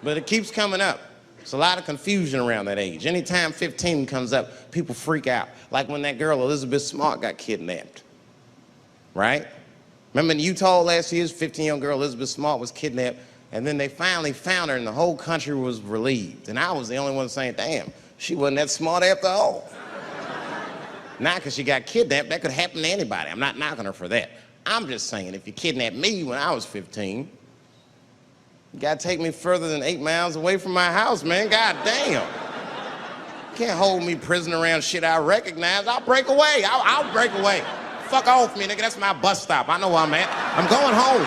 But it keeps coming up. There's a lot of confusion around that age. Anytime 15 comes up, people freak out. Like when that girl, Elizabeth Smart, got kidnapped. Right? Remember in Utah last year, 15-year-old girl Elizabeth Smart was kidnapped, and then they finally found her and the whole country was relieved. And I was the only one saying, damn, she wasn't that smart after all. Not because she got kidnapped, that could happen to anybody. I'm not knocking her for that. I'm just saying, if you kidnapped me when I was 15, you gotta take me further than 8 miles away from my house, man. God damn. You can't hold me prisoner around shit I recognize. I'll break away. I'll break away. Fuck off me, nigga. That's my bus stop. I know where I'm at. I'm going home.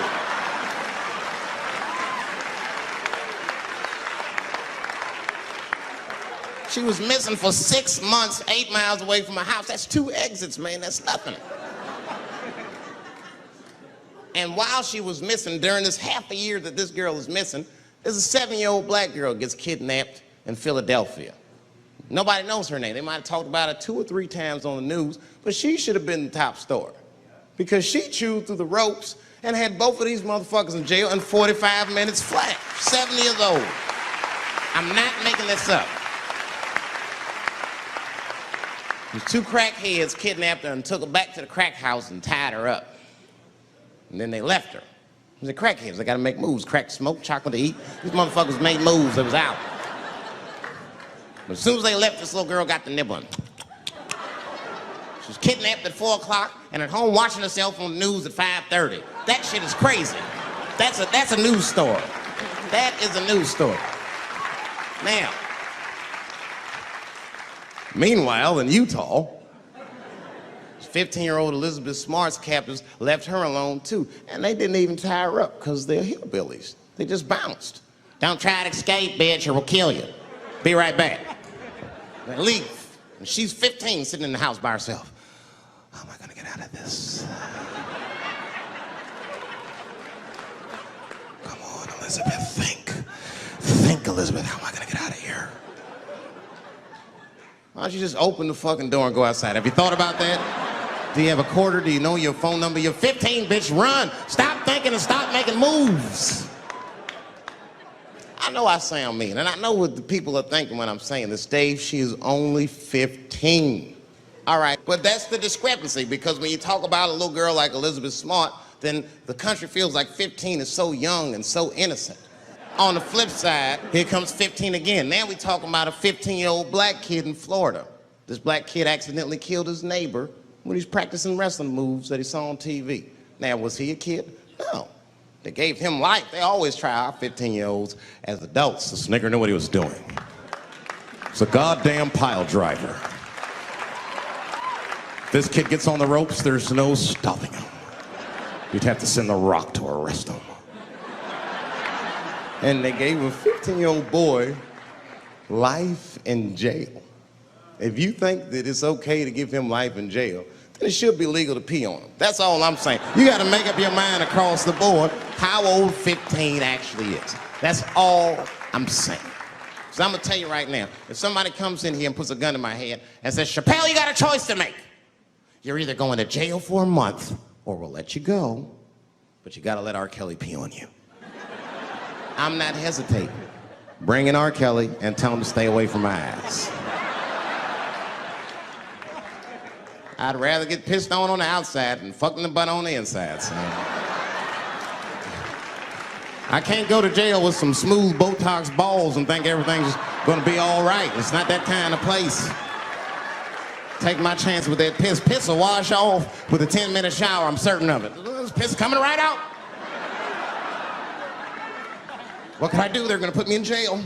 She was missing for 6 months, 8 miles away from my house. That's 2 exits, man. That's nothing. And while she was missing, during this half a year that this girl is missing, there's a 7-year-old black girl gets kidnapped in Philadelphia. Nobody knows her name. They might have talked about her 2 or 3 times on the news, but she should have been the top story because she chewed through the ropes and had both of these motherfuckers in jail in 45 minutes flat. 7 years old. I'm not making this up. These 2 crackheads kidnapped her and took her back to the crack house and tied her up. And then they left her. They're crackheads. They gotta make moves. Crack, smoke, chocolate to eat. These motherfuckers made moves. It was out. But as soon as they left, this little girl got the nibbling. She was kidnapped at 4 o'clock and at home watching herself on the news at 5:30. That shit is crazy. That's a news story. That is a news story. Now, meanwhile, in Utah, 15-year-old Elizabeth Smart's captors left her alone too, and they didn't even tie her up because they're hillbillies. They just bounced. Don't try to escape, bitch, or we'll kill you. Be right back. They leave. And she's 15, sitting in the house by herself. How am I gonna get out of this? Come on, Elizabeth, think. Think, Elizabeth, how am I gonna get out of here? Why don't you just open the fucking door and go outside? Have you thought about that? Do you have a quarter? Do you know your phone number? You're 15, bitch, run. Stop thinking and stop making moves. I know I sound mean, and I know what the people are thinking when I'm saying this. Dave, she is only 15. All right, but that's the discrepancy, because when you talk about a little girl like Elizabeth Smart, then the country feels like 15 is so young and so innocent. On the flip side, here comes 15 again. Now we're talking about a 15-year-old black kid in Florida. This black kid accidentally killed his neighbor when he's practicing wrestling moves that he saw on TV. Now, was he a kid? No. They gave him life. They always try our 15-year-olds as adults. This nigger knew what he was doing. It's a goddamn pile driver. This kid gets on the ropes, there's no stopping him. You'd have to send the Rock to arrest him. And they gave a 15-year-old boy life in jail. If you think that it's okay to give him life in jail, then it should be legal to pee on him. That's all I'm saying. You gotta make up your mind across the board how old 15 actually is. That's all I'm saying. So I'm gonna tell you right now, if somebody comes in here and puts a gun in my head and says, Chappelle, you got a choice to make. You're either going to jail for a month or we'll let you go, but you gotta let R. Kelly pee on you. I'm not hesitating. Bring in R. Kelly and tell him to stay away from my ass. I'd rather get pissed on the outside than fucking the butt on the inside, son. I can't go to jail with some smooth Botox balls and think everything's gonna be all right. It's not that kind of place. Take my chance with that piss. Piss will wash off with a 10-minute shower, I'm certain of it. This piss is coming right out. What can I do? They're gonna put me in jail.